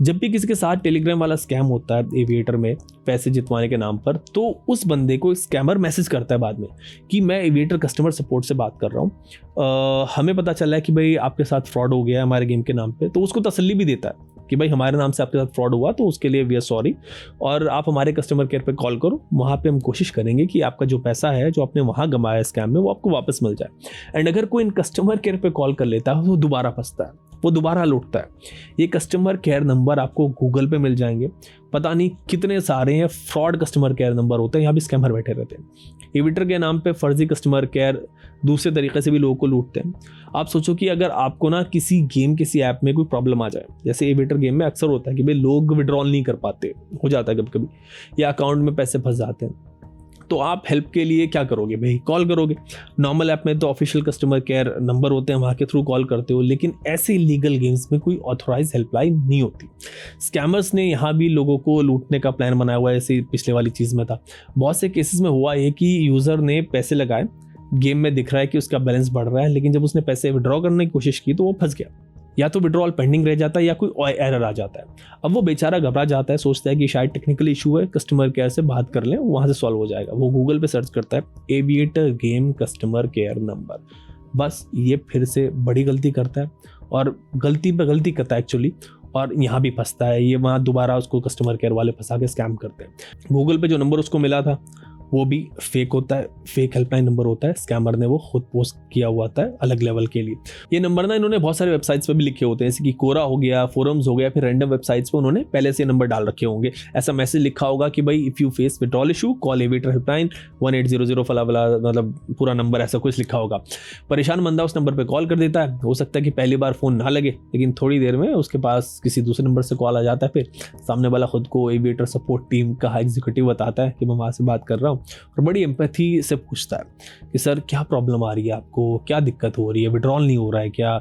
जब भी किसी के साथ टेलीग्राम वाला स्कैम होता है एविएटर में पैसे जितवाने के नाम पर, तो उस बंदे को स्कैमर मैसेज करता है बाद में कि मैं एविएटर कस्टमर सपोर्ट से बात कर रहा हूँ, हमें पता चला है कि भाई आपके साथ फ्रॉड हो गया है हमारे गेम के नाम पे। तो उसको तसल्ली भी देता है कि भाई हमारे नाम से आपके साथ फ्रॉड हुआ, तो उसके लिए वी आर सॉरी, और आप हमारे कस्टमर केयर पे कॉल करो, वहाँ पे हम कोशिश करेंगे कि आपका जो पैसा है जो आपने वहाँ गंवाया स्कैम में, वो आपको वापस मिल जाए। एंड अगर कोई इन कस्टमर केयर पे कॉल कर लेता है, वो दोबारा फंसता है, वो दोबारा लूटता है। ये कस्टमर केयर नंबर आपको गूगल पे मिल जाएंगे, पता नहीं कितने सारे हैं फ्रॉड कस्टमर केयर नंबर होते हैं, यहाँ भी स्कैमर बैठे रहते हैं। एविएटर के नाम पे फर्जी कस्टमर केयर दूसरे तरीके से भी लोगों को लूटते हैं। आप सोचो कि अगर आपको ना किसी गेम, किसी ऐप में कोई प्रॉब्लम आ जाए, जैसे एविएटर गेम में अक्सर होता है कि भाई लोग विड्रॉल नहीं कर पाते, हो जाता है कभी कभी, या अकाउंट में पैसे फंस जाते हैं, तो आप हेल्प के लिए क्या करोगे भाई? कॉल करोगे। नॉर्मल ऐप में तो ऑफिशियल कस्टमर केयर नंबर होते हैं, वहाँ के थ्रू कॉल करते हो, लेकिन ऐसे इलीगल गेम्स में कोई ऑथोराइज हेल्पलाइन नहीं होती। स्कैमर्स ने यहाँ भी लोगों को लूटने का प्लान बनाया हुआ है, ऐसे पिछले वाली चीज़ में था। बहुत से केसेस में हुआ है कि यूज़र ने पैसे लगाए, गेम में दिख रहा है कि उसका बैलेंस बढ़ रहा है, लेकिन जब उसने पैसे विड्रॉ करने की कोशिश की तो वो फंस गया, या तो विड्रॉल पेंडिंग रह जाता है या कोई एरर आ जाता है। अब वो बेचारा घबरा जाता है, सोचता है कि शायद टेक्निकल इशू है, कस्टमर केयर से बात कर लें, वहाँ से सॉल्व हो जाएगा। वो गूगल पे सर्च करता है aviator game customer care number, बस ये फिर से बड़ी गलती करता है और गलती पे गलती करता है एक्चुअली, और यहाँ भी फंसता है। ये वहाँ दोबारा उसको कस्टमर केयर वाले फंसा के स्कैम करते हैं। गूगल पे जो नंबर उसको मिला था वो भी फेक होता है, फेक हेल्पलाइन नंबर होता है, स्कैमर ने वो खुद पोस्ट किया हुआ था अलग लेवल के लिए। ये नंबर ना इन्होंने बहुत सारे वेबसाइट्स पे भी लिखे होते हैं, जैसे कि कोरा हो गया, फोरम्स हो गया, फिर रैंडम वेबसाइट्स पे उन्होंने पहले से नंबर डाल रखे होंगे। ऐसा मैसेज लिखा होगा कि भाई if you face withdrawal issue call aviator helpline 1800 फला फला, मतलब पूरा नंबर ऐसा कुछ लिखा होगा। परेशान बंदा उस नंबर पर कॉल कर देता है। हो सकता है कि पहली बार फ़ोन ना लगे, लेकिन थोड़ी देर में उसके पास किसी दूसरे नंबर से कॉल आ जाता है। फिर सामने वाला खुद को एविएटर सपोर्ट टीम का एग्जीक्यूटिव बताता है कि मैं वहाँ से बात कर रहा हूँ, और बड़ी एम्पैथी से पूछता है कि सर क्या प्रॉब्लम आ रही है आपको, क्या दिक्कत हो रही है, विड्रॉल नहीं हो रहा है क्या,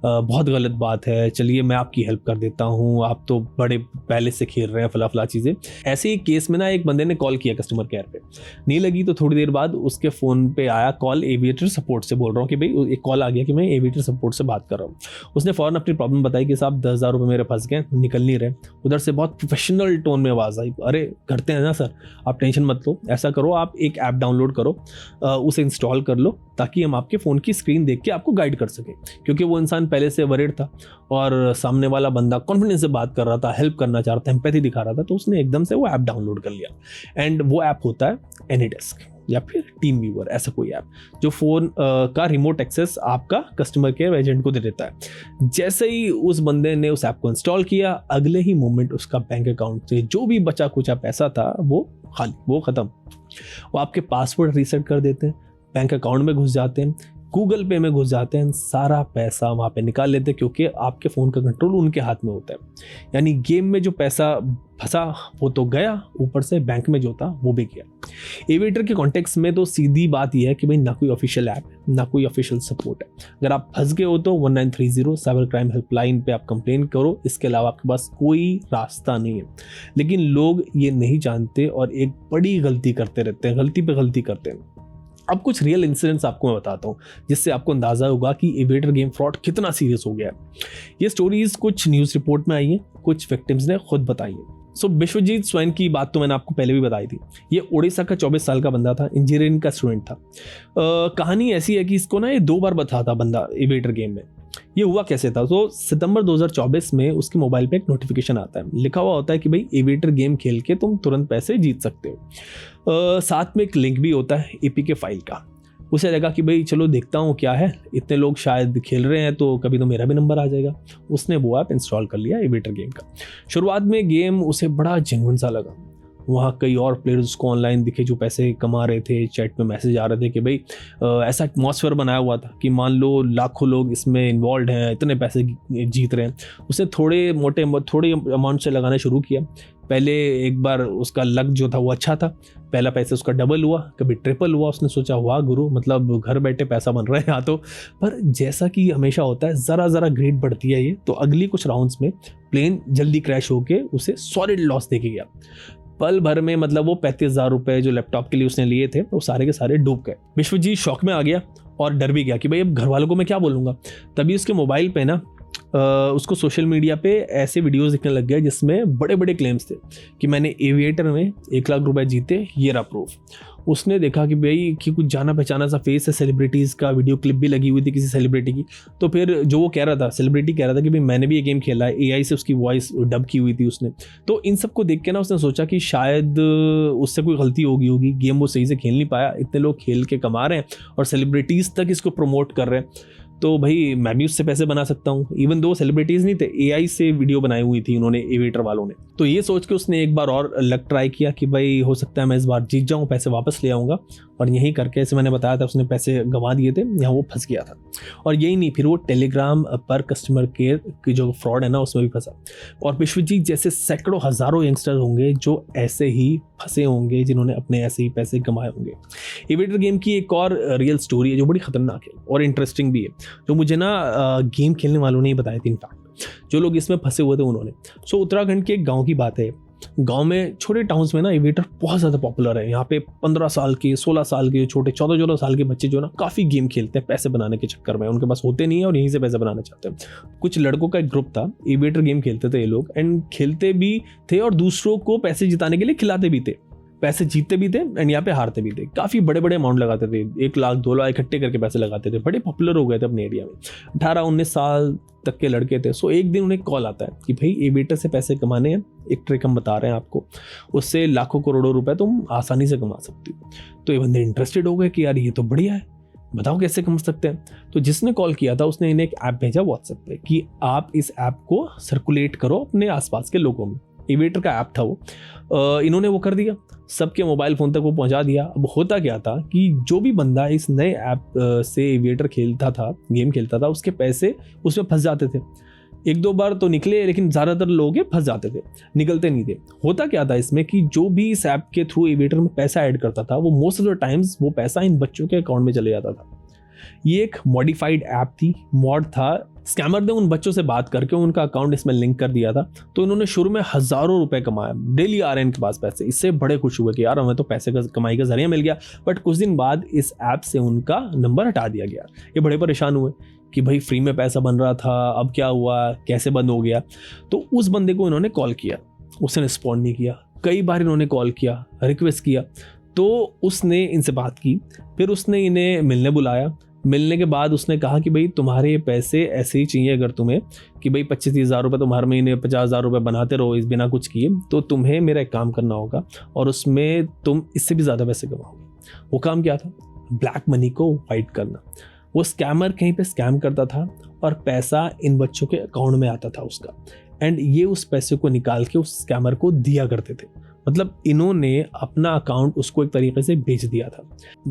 बहुत गलत बात है, चलिए मैं आपकी हेल्प कर देता हूँ, आप तो बड़े पहले से खेल रहे हैं, फला फला चीज़ें। ऐसे ही केस में ना एक बंदे ने कॉल किया कस्टमर केयर पे, नहीं लगी तो थोड़ी देर बाद उसके फ़ोन पे आया कॉल एविएटर सपोर्ट से। बोल रहा हूँ कि भाई एक कॉल आ गया कि मैं एविएटर सपोर्ट से बात कर रहा हूँ। उसने फ़ौरन अपनी प्रॉब्लम बताई कि साहब 10,000 रुपये मेरे फंस गए, निकल नहीं रहे। उधर से बहुत प्रोफेशनल टोन में आवाज़ आई, अरे करते हैं ना सर, आप टेंशन मत लो, ऐसा करो आप एक ऐप डाउनलोड करो, उसे इंस्टॉल कर लो, ताकि हम आपके फ़ोन की स्क्रीन देख के आपको गाइड कर सकें। क्योंकि वो इंसान पहले से वरीड था और सामने वाला बंदा कॉन्फिडेंस से बात कर रहा था, हेल्प करना चाह रहा था, एम्पैथी दिखा रहा था, तो उसने एकदम से वो ऐप डाउनलोड कर लिया। एंड वो ऐप होता है एनीडेस्क या फिर टीम व्यूअर, ऐसा कोई ऐप जो फ़ोन का रिमोट एक्सेस आपका कस्टमर केयर एजेंट को दे देता है। जैसे ही उस बंदे ने उस ऐप को इंस्टॉल किया, अगले ही मोमेंट उसका बैंक अकाउंट से जो भी बचा कुचा पैसा था वो खाली, वो ख़त्म। वो आपके पासवर्ड रीसेट कर देते हैं, बैंक अकाउंट में घुस जाते हैं, गूगल पे में घुस जाते हैं, सारा पैसा वहाँ पे निकाल लेते हैं, क्योंकि आपके फ़ोन का कंट्रोल उनके हाथ में होता है। यानी गेम में जो पैसा फंसा वो तो गया, ऊपर से बैंक में जो था वो भी गया। एविएटर के कॉन्टेक्स्ट में तो सीधी बात यह है कि भाई ना कोई ऑफिशियल ऐप है, ना कोई ऑफिशियल सपोर्ट है। अगर आप फंस गए हो तो 1930 साइबर क्राइम हेल्पलाइन पे आप कंप्लेन करो, इसके अलावा आपके पास कोई रास्ता नहीं है। लेकिन लोग ये नहीं जानते और एक बड़ी गलती करते रहते हैं, गलती पे गलती करते हैं। अब कुछ रियल इंसिडेंट्स आपको मैं बताता हूँ, जिससे आपको अंदाज़ा होगा कि एविएटर गेम फ्रॉड कितना सीरियस हो गया है। ये स्टोरीज कुछ न्यूज़ रिपोर्ट में आई हैं, कुछ विक्टिम्स ने खुद बताई हैं। विश्वजीत स्वैन की बात तो मैंने आपको पहले भी बताई थी। ये उड़ीसा का 24 साल का बंदा था, इंजीनियरिंग का स्टूडेंट था। कहानी ऐसी है कि इसको ना ये 2 बार बता था बंदा एविएटर गेम में। ये हुआ कैसे था, तो सितंबर 2024 में उसके मोबाइल पे एक नोटिफिकेशन आता है, लिखा हुआ होता है कि भाई एविएटर गेम खेल के तुम तुरंत पैसे जीत सकते हो। साथ में एक लिंक भी होता है एपीके फाइल का। उसे लगा कि भाई चलो देखता हूँ क्या है, इतने लोग शायद खेल रहे हैं तो कभी तो मेरा भी नंबर आ जाएगा। उसने वो ऐप इंस्टॉल कर लिया एविएटर गेम का। शुरुआत में गेम उसे बड़ा जेन्युइन सा लगा। वहाँ कई और प्लेयर्स उसको ऑनलाइन दिखे जो पैसे कमा रहे थे, चैट में मैसेज आ रहे थे कि भाई ऐसा एटमॉस्फेयर बनाया हुआ था कि मान लो लाखों लोग इसमें इन्वॉल्व हैं, इतने पैसे जीत रहे हैं। उसने थोड़े अमाउंट से लगाना शुरू किया। पहले एक बार उसका लक जो था वो अच्छा था, पहला पैसा उसका डबल हुआ, कभी ट्रिपल हुआ। उसने सोचा वाह गुरु, मतलब घर बैठे पैसा बन रहा है यहाँ तो। पर जैसा कि हमेशा होता है, ज़रा ग्रेड बढ़ती है ये, तो अगली कुछ राउंड्स में प्लेन जल्दी क्रैश होके उसे सॉलिड लॉस देके गया। पल भर में मतलब वो 35,000 रुपए जो लैपटॉप के लिए उसने लिए थे वो सारे के सारे डूब गए। विश्वजीत शॉक में आ गया और डर भी गया कि भाई अब घर वालों को मैं क्या बोलूँगा। तभी उसके मोबाइल पे ना उसको सोशल मीडिया पे ऐसे वीडियोस दिखने लग गए जिसमें बड़े बड़े क्लेम्स थे कि मैंने एविएटर में 1 लाख रुपए जीते, ये रहा प्रूफ। उसने देखा कि भाई कि कुछ जाना पहचाना सा फेस है, सेलिब्रिटीज़ का वीडियो क्लिप भी लगी हुई थी किसी सेलिब्रिटी की। तो फिर जो वो कह रहा था, सेलिब्रिटी कह रहा था कि भाई मैंने भी ये गेम खेला है, एआई से उसकी वॉइस डब की हुई थी उसने। तो इन सब को देख के ना उसने सोचा कि शायद उससे कोई गलती होगी, गेम वो सही से खेल नहीं पाया, इतने लोग खेल के कमा रहे हैं और सेलिब्रिटीज़ तक इसको प्रमोट कर रहे हैं, तो भाई मैं भी उससे पैसे बना सकता हूँ। इवन दो सेलिब्रिटीज़ नहीं थे, एआई से वीडियो बनाई हुई थी उन्होंने, एविएटर वालों ने। तो ये सोच के उसने एक बार और लक ट्राई किया कि भाई हो सकता है मैं इस बार जीत जाऊँ, पैसे वापस ले आऊँगा। और यही करके, जैसे मैंने बताया था, उसने पैसे गंवा दिए थे, यहाँ वो फंस गया था। और यही नहीं, फिर वो टेलीग्राम पर कस्टमर केयर की जो फ्रॉड है ना उसमें भी फंसा। और विश्वजीत जैसे सैकड़ों हज़ारों यंगस्टर होंगे जो ऐसे ही फंसे होंगे, जिन्होंने अपने ऐसे ही पैसे कमाए होंगे। एविएटर गेम की एक और रियल स्टोरी है जो बड़ी खतरनाक है और इंटरेस्टिंग भी है, जो मुझे ना गेम खेलने वालों ने ही बताई थी। इनफैक्ट जो लोग इसमें फंसे हुए थे उन्होंने। उत्तराखंड के एक गाँव की बात है। गांव में, छोटे टाउन्स में ना एविएटर बहुत ज़्यादा पॉपुलर है। यहाँ पे 15 साल के, 16 साल के, छोटे 14 साल के बच्चे जो ना काफ़ी गेम खेलते हैं पैसे बनाने के चक्कर में। उनके पास होते नहीं है और यहीं से पैसे बनाना चाहते हैं। कुछ लड़कों का एक ग्रुप था, एविएटर गेम खेलते थे ये लोग, एंड खेलते भी थे और दूसरों को पैसे जिताने के लिए खिलाते भी थे। पैसे जीतते भी थे एंड यहाँ पे हारते भी थे। काफ़ी बड़े बड़े अमाउंट लगाते थे, 1 लाख 2 लाख इकट्ठे करके पैसे लगाते थे, बड़े पॉपुलर हो गए थे अपने एरिया में। 18-19 साल तक के लड़के थे। सो एक दिन उन्हें कॉल आता है कि भाई एविएटर से पैसे कमाने हैं, एक ट्रिक हम बता रहे हैं आपको, उससे लाखों करोड़ों रुपए तुम आसानी से कमा सकते हो। तो ये बंदे इंटरेस्टेड हो गए कि यार ये तो बढ़िया है, बताओ कैसे कमा सकते हैं। तो जिसने कॉल किया था उसने इन्हें एक ऐप भेजा व्हाट्सएप पे कि आप इस ऐप को सर्कुलेट करो अपने आसपास के लोगों में। एविएटर का ऐप था वो। इन्होंने वो कर दिया, सबके मोबाइल फ़ोन तक वो पहुंचा दिया। अब होता क्या था कि जो भी बंदा इस नए ऐप से एविएटर खेलता था, गेम खेलता था, उसके पैसे उसमें फंस जाते थे। 1-2 बार तो निकले, लेकिन ज़्यादातर लोग फंस जाते थे, निकलते नहीं थे। होता क्या था इसमें कि जो भी इस ऐप के थ्रू एविएटर में पैसा ऐड करता था, वो मोस्ट ऑफ द टाइम्स वो पैसा इन बच्चों के अकाउंट में चले जाता था। ये एक मॉडिफाइड ऐप थी, मॉड था। स्कैमर ने उन बच्चों से बात करके उनका अकाउंट इसमें लिंक कर दिया था। तो इन्होंने शुरू में हज़ारों रुपए कमाया, डेली आ रहे हैं इनके पास पैसे। इससे बड़े खुश हुए कि यार हमें तो पैसे का कमाई का जरिया मिल गया। बट कुछ दिन बाद इस ऐप से उनका नंबर हटा दिया गया। ये बड़े परेशान हुए कि भाई फ्री में पैसा बन रहा था, अब क्या हुआ, कैसे बंद हो गया। तो उस बंदे को इन्होंने कॉल किया, उसने रिस्पॉन्ड नहीं किया। कई बार इन्होंने कॉल किया, रिक्वेस्ट किया, तो उसने इनसे बात की। फिर उसने इन्हें मिलने बुलाया। मिलने के बाद उसने कहा कि भाई तुम्हारे ये पैसे ऐसे ही चाहिए अगर तुम्हें, कि भाई 25-30 हज़ार रुपये तुम हर महीने 50 हज़ार रुपये बनाते रहो इस बिना कुछ किए, तो तुम्हें मेरा एक काम करना होगा और उसमें तुम इससे भी ज़्यादा पैसे कमाओगे। वो काम क्या था? ब्लैक मनी को वाइट करना। वो स्कैमर कहीं पे स्कैम करता था और पैसा इन बच्चों के अकाउंट में आता था उसका, एंड ये उस पैसे को निकाल के उस स्कैमर को दिया करते थे। मतलब इन्होंने अपना अकाउंट उसको एक तरीके से बेच दिया था।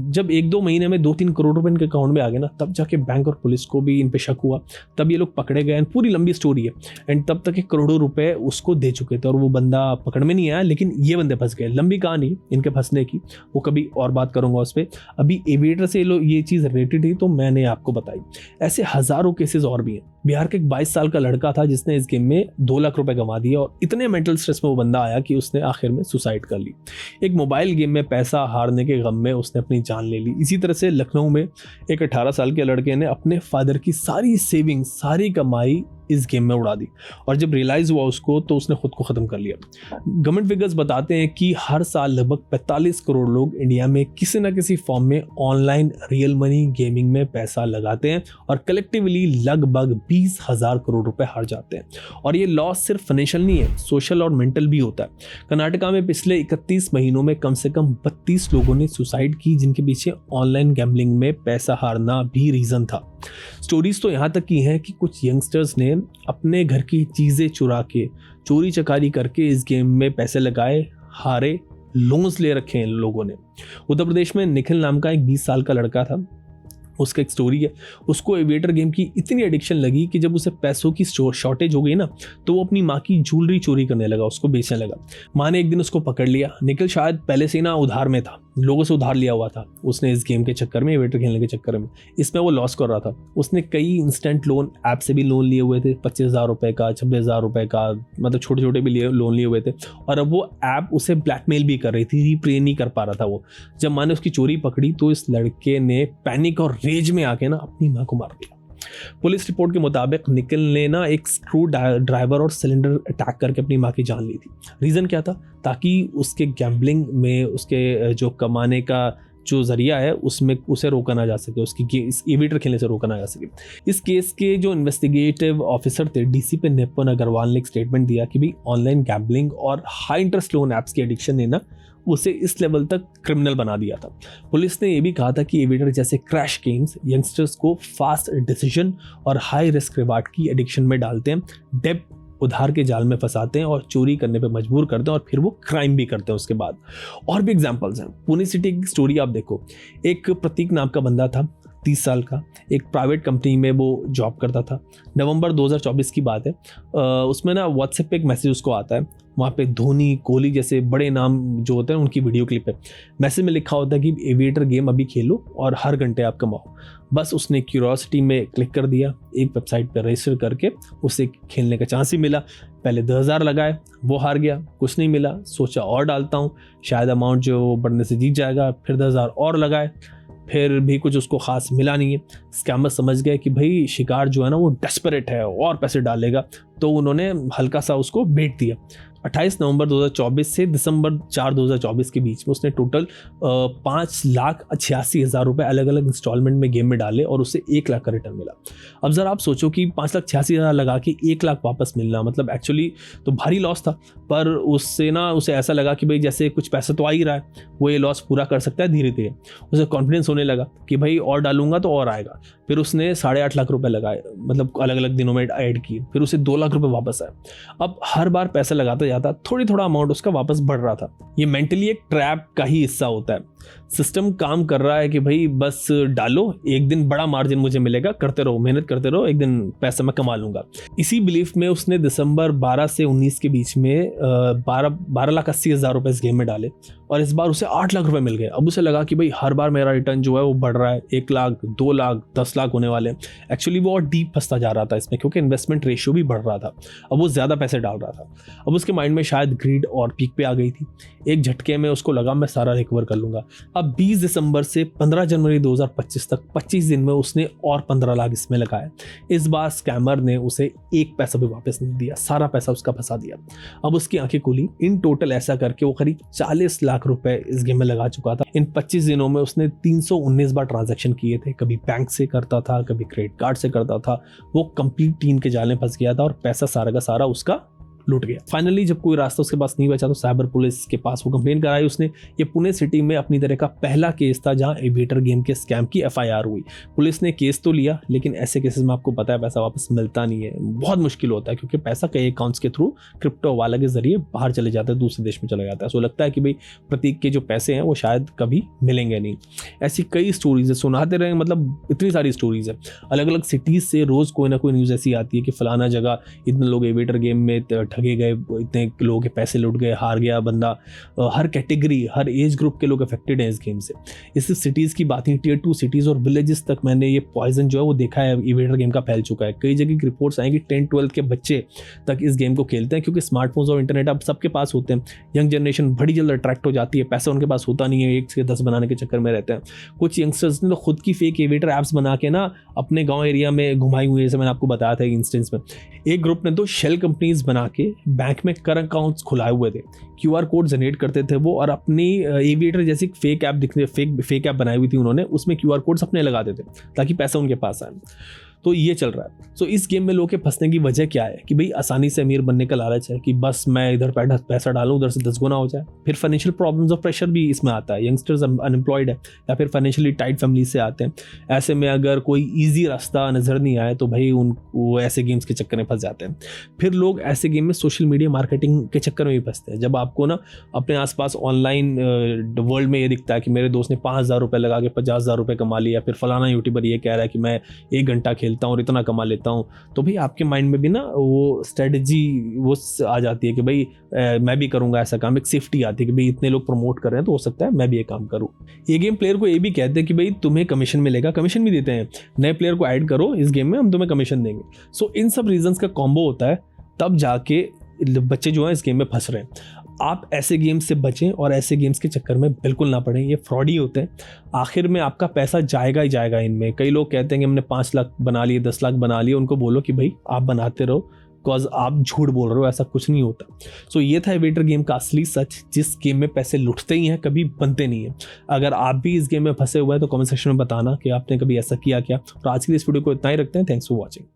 जब 1-2 महीने में 2-3 करोड़ रुपए इनके अकाउंट में आ गए ना, तब जाके बैंक और पुलिस को भी इन पे शक हुआ। तब ये लोग पकड़े गए। पूरी लंबी स्टोरी है। एंड तब तक 1 करोड़ रुपए उसको दे चुके थे और वो बंदा पकड़ में नहीं आया, लेकिन ये बंदे फंस गए। लंबी कहानी इनके फंसने की, वो कभी और बात करूंगा उस पर। अभी एविएटर से ये चीज़ रिलेटेड थी तो मैंने आपको बताई। ऐसे हज़ारों केसेस और भी हैं। बिहार का एक 22 साल का लड़का था जिसने इस गेम में 2 लाख रुपए कमा दिए और इतने मेंटल स्ट्रेस में वो बंदा आया कि उसने आखिर में सुसाइड कर ली। एक मोबाइल गेम में पैसा हारने के गम में उसने अपनी जान ले ली। इसी तरह से लखनऊ में एक 18 साल के लड़के ने अपने फादर की सारी सेविंग, सारी कमाई इस गेम में उड़ा दी और जब रियलाइज हुआ उसको तो उसने खुद को ख़त्म कर लिया। गवर्नमेंट फिगर्स बताते हैं कि हर साल लगभग 45 करोड़ लोग इंडिया में किसी न किसी फॉर्म में ऑनलाइन रियल मनी गेमिंग में पैसा लगाते हैं और कलेक्टिवली लगभग 20,000 करोड़ रुपए हार जाते हैं। और ये लॉस सिर्फ फाइनेंशियल नहीं है, सोशल और मेंटल भी होता है। कर्नाटका में पिछले 31 महीनों में कम से कम 32 लोगों ने सुसाइड की, जिनके पीछे ऑनलाइन गैम्बलिंग में पैसा हारना भी रीज़न था। स्टोरीज तो यहाँ तक की हैं कि कुछ यंगस्टर्स ने अपने घर की चीज़ें चुरा के, चोरी चकारी करके इस गेम में पैसे लगाए, हारे, लोन्स ले रखे हैं लोगों ने। उत्तर प्रदेश में निखिल नाम का एक 20 साल का लड़का था, उसका एक स्टोरी है। उसको एविएटर गेम की इतनी एडिक्शन लगी कि जब उसे पैसों की शॉर्टेज हो गई ना, तो वो अपनी माँ की ज्वेलरी चोरी करने लगा, उसको बेचने लगा। माँ ने एक दिन उसको पकड़ लिया। निखिल शायद पहले से ना उधार में था, लोगों से उधार लिया हुआ था उसने इस गेम के चक्कर में, एविएटर खेलने के चक्कर में। इसमें वो लॉस कर रहा था। उसने कई इंस्टेंट लोन ऐप से भी लोन लिए हुए थे, 25,000 रुपये का, 26,000 रुपये का, मतलब छोटे छोटे भी लोन लिए हुए थे। और अब वो ऐप उसे ब्लैकमेल भी कर रही थी, रीपे नहीं कर पा रहा था वो। जब माँ ने उसकी चोरी पकड़ी तो इस लड़के ने पैनिक और रेज में आके ना अपनी माँ को मार दिया। पुलिस रिपोर्ट के मुताबिक निखिल ने ना एक स्क्रू ड्राइवर और सिलेंडर अटैक करके अपनी माँ की जान ली थी। रीज़न क्या था? ताकि उसके गैम्बलिंग में, उसके जो कमाने का जो जरिया है उसमें उसे रोका ना जा सके, उसकी इस एविएटर खेलने से रोका ना जा सके। इस केस के जो इन्वेस्टिगेटिव ऑफिसर थे, डीसीपी निपुण अग्रवाल ने एक स्टेटमेंट दिया कि भाई ऑनलाइन गैम्बलिंग और हाई इंटरेस्ट लोन ऐप्स की एडिक्शन ने ना उसे इस लेवल तक क्रिमिनल बना दिया था। पुलिस ने यह भी कहा था कि एविएटर जैसे क्रैश गेम्स यंगस्टर्स को फास्ट डिसीजन और हाई रिस्क रिवार्ड की एडिक्शन में डालते हैं, डेब्ट, उधार के जाल में फंसाते हैं और चोरी करने पे मजबूर करते हैं और फिर वो क्राइम भी करते हैं उसके बाद। और भी एग्जांपल्स हैं। पुणे सिटी की स्टोरी आप देखो। एक प्रतीक नाम का बंदा था, 30 साल का, एक प्राइवेट कंपनी में वो जॉब करता था। नवंबर 2024 की बात है। उसमें ना व्हाट्सएप पे एक मैसेज उसको आता है। वहाँ पे धोनी, कोहली जैसे बड़े नाम जो होते हैं उनकी वीडियो क्लिप है। मैसेज में लिखा होता है कि एविएटर गेम अभी खेलो और हर घंटे आप कमाओ। बस उसने क्यूरियोसिटी में क्लिक कर दिया, एक वेबसाइट पर रजिस्टर करके उसे खेलने का चांस ही मिला। पहले 10,000 लगाए, वो हार गया, कुछ नहीं मिला। सोचा और डालता हूँ, शायद अमाउंट जो बढ़ने से जीत जाएगा। फिर 10,000 और लगाए, फिर भी कुछ उसको खास मिला नहीं है। स्कैमर समझ गए कि भाई शिकार जो है ना वो डेस्परेट है और पैसे डालेगा, तो उन्होंने हल्का सा उसको बेच दिया। 28 नवंबर 2024 से दिसंबर 4 2024 के बीच में उसने टोटल 5,86,000 रुपये अलग अलग इंस्टॉलमेंट में गेम में डाले और उसे 1 लाख का रिटर्न मिला। अब ज़रा आप सोचो कि 5,86,000 लगा के 1 लाख वापस मिलना, मतलब एक्चुअली तो भारी लॉस था, पर उससे उसे ऐसा लगा कि भाई जैसे कुछ पैसा तो आ ही रहा है, वो ये लॉस पूरा कर सकता है धीरे धीरे। उसे कॉन्फिडेंस होने लगा कि भाई और डालूंगा तो और आएगा। फिर उसने 8.5 लाख रुपए लगाए, मतलब अलग अलग दिनों में ऐड किए, फिर उसे 2 लाख रुपए वापस आए। अब हर बार पैसा लगाता जाता, थोड़ा अमाउंट उसका वापस बढ़ रहा था। ये मेंटली एक ट्रैप का ही हिस्सा होता है। सिस्टम काम कर रहा है कि भाई बस डालो, एक दिन बड़ा मार्जिन मुझे मिलेगा, करते रहो, मेहनत करते रहो, एक दिन पैसा मैं कमा लूंगा। इसी बिलीफ में उसने दिसंबर 12 से 19 के बीच में 12,80,000 रुपए इस गेम में डाले और इस बार उसे 8 लाख रुपए मिल गए। अब उसे लगा कि भाई हर बार मेरा रिटर्न जो है वो बढ़ रहा है, 1 लाख, 2 लाख, 10 लाख होने वाले। एक्चुअली वो और डीप फंसता जा रहा था इसमें, क्योंकि इन्वेस्टमेंट रेशियो भी बढ़ रहा था। अब वो ज़्यादा पैसे डाल रहा था। अब उसके माइंड में शायद ग्रीड और पीक पे आ गई थी। एक झटके में उसको लगा मैं सारा रिकवर कर लूंगा। अब 20 दिसंबर से 15 जनवरी 2025 तक 25 दिन में उसने और 15 लाख इसमें लगाए। इस बार स्कैमर ने उसे 1 पैसा भी वापस नहीं दिया, सारा पैसा उसका फंसा दिया। अब उसकी आंखें खुली। इन टोटल ऐसा करके वो करीब 40 लाख रुपए इस गेम में लगा चुका था। इन 25 दिनों में उसने 319 बार ट्रांजैक्शन किए थे। कभी बैंक से करता था, कभी क्रेडिट कार्ड से करता था। वो कंप्लीट टीम के जाल में फंस गया था और पैसा सारा का सारा उसका लूट गया। फाइनली जब कोई रास्ता उसके पास नहीं बचा तो साइबर पुलिस के पास वो कंप्लेन कराई उसने। ये पुणे सिटी में अपनी तरह का पहला केस था जहां एविएटर गेम के स्कैम की FIR हुई। पुलिस ने केस तो लिया, लेकिन ऐसे केसेस में आपको पता है पैसा वापस मिलता नहीं है, बहुत मुश्किल होता है, क्योंकि पैसा कई अकाउंट्स के थ्रू क्रिप्टो वाला के जरिए बाहर चले जाता है, दूसरे देश में चला जाता है। सो लगता है कि भाई प्रतीक के जो पैसे हैं वो शायद कभी मिलेंगे नहीं। ऐसी कई स्टोरीज है, सुनाते रहे, मतलब इतनी सारी स्टोरीज है। अलग अलग सिटीज से रोज कोई ना कोई न्यूज़ ऐसी आती है कि फलाना जगह इतने लोग एविएटर गेम में ठगे गए, इतने लोगों के पैसे लुट गए, हार गया बंदा। हर कैटेगरी, हर एज ग्रुप के लोग अफेक्टेड हैं इस गेम से। इस सिटीज़ की बात नहीं, Tier 2 सिटीज़ और विलेजेस तक मैंने ये पॉइजन जो है वो देखा है एविएटर गेम का फैल चुका है। कई जगह की रिपोर्ट्स आएंगी 10-12 के बच्चे तक इस गेम को खेलते हैं, क्योंकि स्मार्टफोन्स और इंटरनेट अब सबके पास होते हैं। यंग जनरेशन बड़ी जल्द अट्रैक्ट हो जाती है, पैसा उनके पास होता नहीं है, 1 से 10 बनाने के चक्कर में रहते हैं। कुछ यंगस्टर्स ने तो खुद की फेक एविएटर ऐप्स बना के अपने गाँव एरिया में घुमाई हुई है, जैसे मैंने आपको बताया था एक इंस्टेंस में। एक ग्रुप ने तो शेल कंपनीज बना के बैंक में करंट अकाउंट्स खुलाए हुए थे, QR कोड जनरेट करते थे वो, और अपनी एविएटर जैसी फेक ऐप फेक ऐप बनाई हुई थी उन्होंने, उसमें QR कोड्स अपने लगाते थे ताकि पैसा उनके पास आए। तो ये चल रहा है। सो इस गेम में लोग के फंसने की वजह क्या है कि भाई आसानी से अमीर बनने का लालच है कि बस मैं इधर पैसा डालूं, उधर से 10 गुना हो जाए। फिर फाइनेंशियल प्रॉब्लम्स और प्रेशर भी इसमें आता है। यंगस्टर्स अनएम्प्लॉयड है या फिर फाइनेंशियली टाइट फैमिली से आते हैं। ऐसे में अगर कोई ईजी रास्ता नज़र नहीं आए तो भाई वो ऐसे गेम्स के चक्कर में फंस जाते हैं। फिर लोग ऐसे गेम में सोशल मीडिया मार्केटिंग के चक्कर में भी फंसते हैं। जब आपको अपने आसपास ऑनलाइन वर्ल्ड में ये दिखता है कि मेरे दोस्त ने 5,000 रुपये लगा के 50,000 रुपये कमा लिया, फिर फलाना यूट्यूबर ये कह रहा है कि मैं 1 घंटा खेलता हूँ और इतना कमा लेता हूँ, तो भाई आपके माइंड में भी वो स्ट्रेटजी वो आ जाती है कि भाई मैं भी करूँगा ऐसा काम। एक सेफ्टी आती है कि भाई इतने लोग प्रमोट कर रहे हैं तो हो सकता है मैं भी ये काम करूँ। ये गेम प्लेयर को ये भी कहते हैं कि भाई तुम्हें कमीशन मिलेगा, कमीशन भी देते हैं, नए प्लेयर को ऐड करो इस गेम में, हम तुम्हें कमीशन देंगे। सो इन सब रीजंस का कॉम्बो होता है, तब जाके बच्चे जो हैं इस गेम में फंस रहे हैं। आप ऐसे गेम्स से बचें और ऐसे गेम्स के चक्कर में बिल्कुल ना पड़ें, ये फ्रॉडी होते हैं। आखिर में आपका पैसा जाएगा ही जाएगा इनमें। कई लोग कहते हैं कि हमने 5 लाख बना लिए, 10 लाख बना लिए, उनको बोलो कि भाई आप बनाते रहो, बिकॉज आप झूठ बोल रहे हो, ऐसा कुछ नहीं होता। सो ये था एविएटर गेम का असली सच, जिस गेम में पैसे लुटते ही हैं, कभी बनते नहीं हैं। अगर आप भी इस गेम में फंसे हुए हैं तो कमेंट सेक्शन में बताना कि आपने कभी ऐसा किया क्या। और आज की इस वीडियो को इतना ही रखते हैं। Thanks for watching.